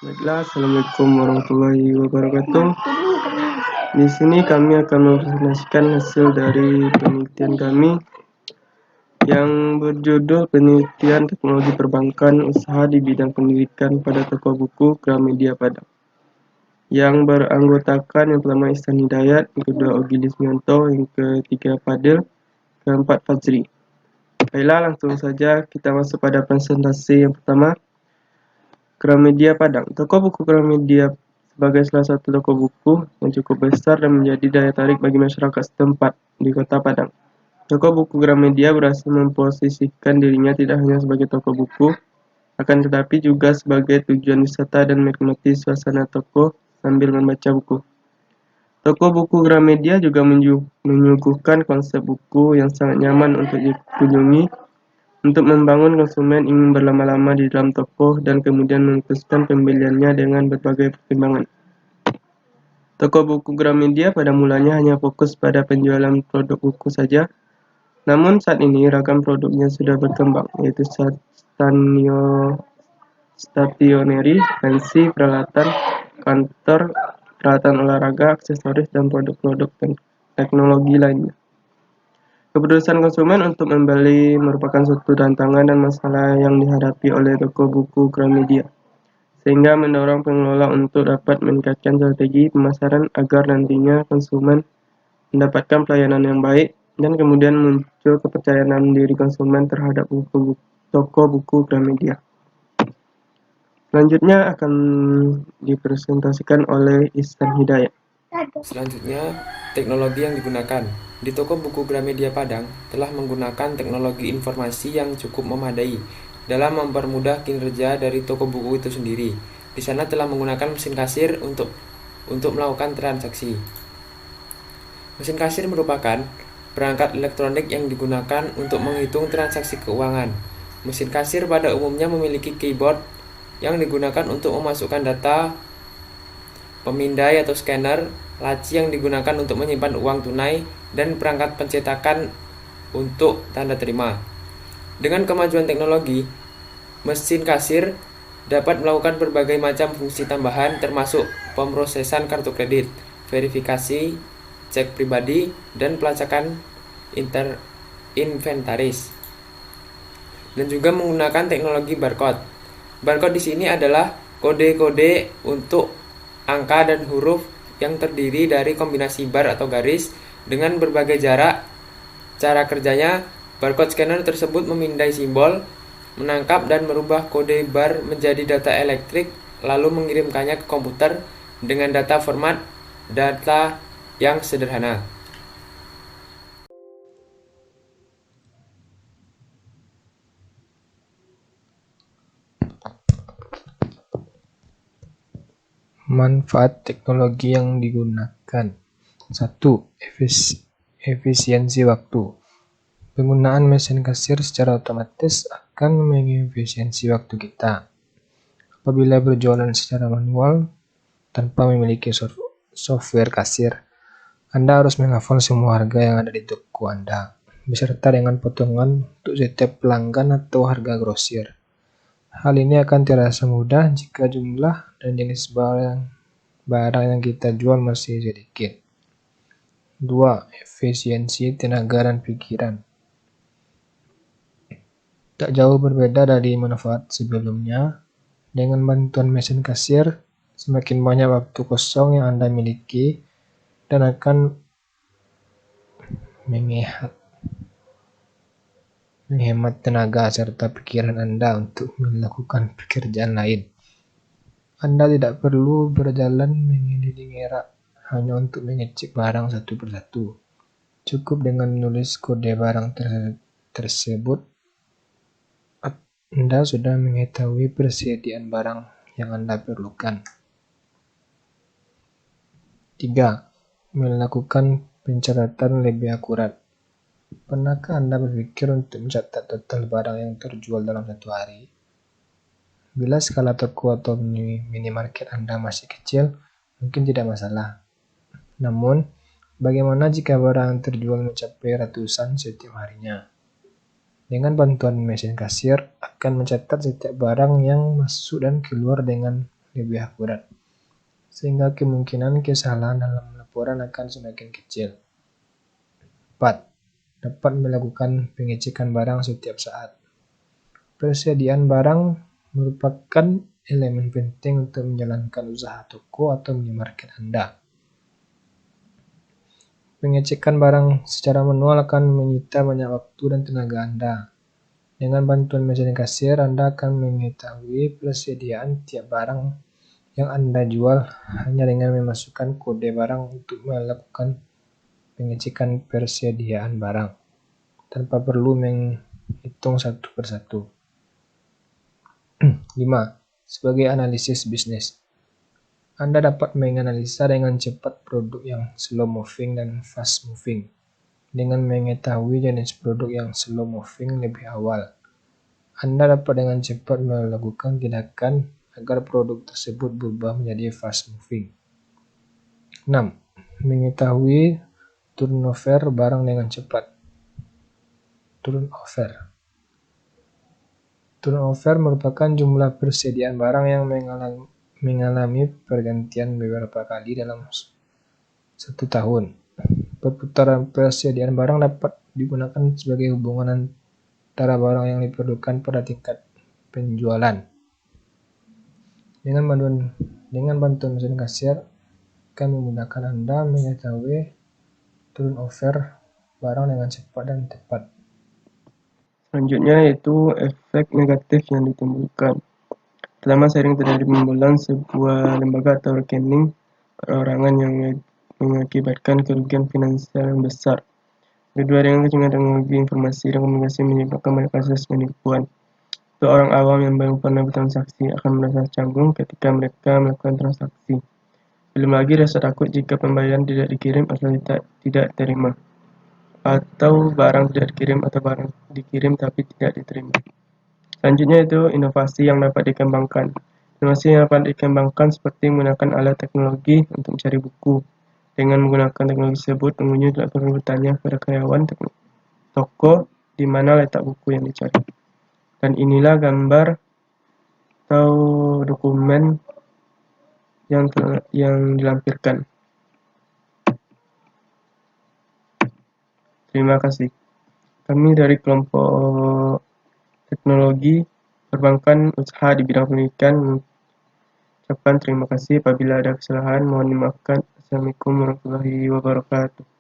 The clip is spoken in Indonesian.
Baiklah, Assalamualaikum warahmatullahi wabarakatuh. Di sini kami akan mempresentasikan hasil dari penelitian kami yang berjudul Penelitian Teknologi Perbankan Usaha di Bidang Pendidikan pada Toko Buku Gramedia Padang, yang beranggotakan yang pertama Ihsan Hidayat, yang kedua Ogi Lismianto, yang ketiga Fadil, keempat Fajri. Baiklah, langsung saja kita masuk pada presentasi yang pertama. Gramedia Padang. Toko buku Gramedia sebagai salah satu toko buku yang cukup besar dan menjadi daya tarik bagi masyarakat setempat di Kota Padang. Toko buku Gramedia berhasil memposisikan dirinya tidak hanya sebagai toko buku, akan tetapi juga sebagai tujuan wisata dan menikmati suasana toko sambil membaca buku. Toko buku Gramedia juga menyuguhkan konsep buku yang sangat nyaman untuk dikunjungi untuk membangun konsumen ingin berlama-lama di dalam toko dan kemudian memutuskan pembeliannya dengan berbagai pertimbangan. Toko buku Gramedia pada mulanya hanya fokus pada penjualan produk buku saja, namun saat ini ragam produknya sudah berkembang, yaitu stationery, pensi, peralatan kantor, peralatan olahraga, aksesoris, dan produk-produk teknologi lainnya. Keputusan konsumen untuk membeli merupakan suatu tantangan dan masalah yang dihadapi oleh toko buku Gramedia, sehingga mendorong pengelola untuk dapat meningkatkan strategi pemasaran agar nantinya konsumen mendapatkan pelayanan yang baik dan kemudian muncul kepercayaan diri konsumen terhadap toko buku Gramedia. Selanjutnya akan dipresentasikan oleh Ihsan Hidayat. Selanjutnya, teknologi yang digunakan. Di toko buku Gramedia Padang telah menggunakan teknologi informasi yang cukup memadai dalam mempermudah kinerja dari toko buku itu sendiri. Di sana telah menggunakan mesin kasir untuk melakukan transaksi. Mesin kasir merupakan perangkat elektronik yang digunakan untuk menghitung transaksi keuangan. Mesin kasir pada umumnya memiliki keyboard yang digunakan untuk memasukkan data, pemindai atau scanner, laci yang digunakan untuk menyimpan uang tunai, dan perangkat pencetakan untuk tanda terima. Dengan kemajuan teknologi, mesin kasir dapat melakukan berbagai macam fungsi tambahan termasuk pemrosesan kartu kredit, verifikasi, cek pribadi, dan pelacakan inventaris. Dan juga menggunakan teknologi barcode. Barcode di sini adalah kode-kode untuk angka dan huruf yang terdiri dari kombinasi bar atau garis dengan berbagai jarak. Cara kerjanya, barcode scanner tersebut memindai simbol, menangkap dan merubah kode bar menjadi data elektrik, lalu mengirimkannya ke komputer dengan data format data yang sederhana. Manfaat teknologi yang digunakan. 1. Efisiensi waktu. Penggunaan mesin kasir secara otomatis akan mengefisiensi waktu kita. Apabila berjualan secara manual tanpa memiliki software kasir, Anda harus menghafal semua harga yang ada di toko Anda, beserta dengan potongan untuk setiap pelanggan atau harga grosir. Hal ini akan terasa mudah jika jumlah dan jenis barang yang kita jual masih sedikit. 2. Efisiensi tenaga dan pikiran. Tak jauh berbeda dari manfaat sebelumnya, dengan bantuan mesin kasir, semakin banyak waktu kosong yang Anda miliki dan akan menghemat tenaga serta pikiran Anda untuk melakukan pekerjaan lain. Anda tidak perlu berjalan mengelilingi rak hanya untuk mengecek barang satu persatu. Cukup dengan menulis kode barang tersebut, Anda sudah mengetahui persediaan barang yang Anda perlukan. 3. Melakukan pencatatan lebih akurat. Pernahkah Anda berpikir untuk mencatat total barang yang terjual dalam satu hari? Bila skala toko atau minimarket Anda masih kecil, mungkin tidak masalah. Namun, bagaimana jika barang yang terjual mencapai ratusan setiap harinya? Dengan bantuan mesin kasir akan mencatat setiap barang yang masuk dan keluar dengan lebih akurat, sehingga kemungkinan kesalahan dalam laporan akan semakin kecil. 4. Dapat melakukan pengecekan barang setiap saat. Persediaan barang merupakan elemen penting untuk menjalankan usaha toko atau minimarket Anda. Pengecekan barang secara manual akan menyita banyak waktu dan tenaga Anda. Dengan bantuan mesin kasir, Anda akan mengetahui persediaan tiap barang yang Anda jual hanya dengan memasukkan kode barang untuk melakukan pengecekan persediaan barang, tanpa perlu menghitung satu persatu. 5. Sebagai analisis bisnis, Anda dapat menganalisa dengan cepat produk yang slow moving dan fast moving. Dengan mengetahui jenis produk yang slow moving lebih awal, Anda dapat dengan cepat melakukan tindakan agar produk tersebut berubah menjadi fast moving. 6. Mengetahui turnover barang dengan cepat. Turnover merupakan jumlah persediaan barang yang mengalami pergantian beberapa kali dalam satu tahun. Perputaran persediaan barang dapat digunakan sebagai hubungan antara barang yang diperlukan pada tingkat penjualan. Dengan bantuan mesin kasir akan memudahkan Anda mengetahui turnover barang dengan cepat dan tepat. Selanjutnya yaitu efek negatif yang ditimbulkan. Pertama, sering terjadi pembobolan sebuah lembaga atau rekening perorangan yang mengakibatkan kerugian finansial yang besar. Kedua, dengan kecanggihan teknologi informasi dan komunikasi menyebabkan banyak kasus penipuan. Untuk orang awam yang belum pernah bertransaksi akan merasa canggung ketika mereka melakukan transaksi. Belum lagi rasa takut jika pembayaran tidak dikirim atau tidak diterima, atau barang tidak dikirim atau barang dikirim tapi tidak diterima. Selanjutnya itu inovasi yang dapat dikembangkan. Inovasi yang dapat dikembangkan seperti menggunakan alat teknologi untuk mencari buku. Dengan menggunakan teknologi tersebut, pengunjung tidak perlu bertanya kepada karyawan toko di mana letak buku yang dicari. Dan inilah gambar atau dokumen yang dilampirkan. Terima kasih. Kami dari kelompok teknologi perbankan usaha di bidang pendidikan mengucapkan terima kasih. Apabila ada kesalahan mohon dimaafkan. Assalamualaikum warahmatullahi wabarakatuh.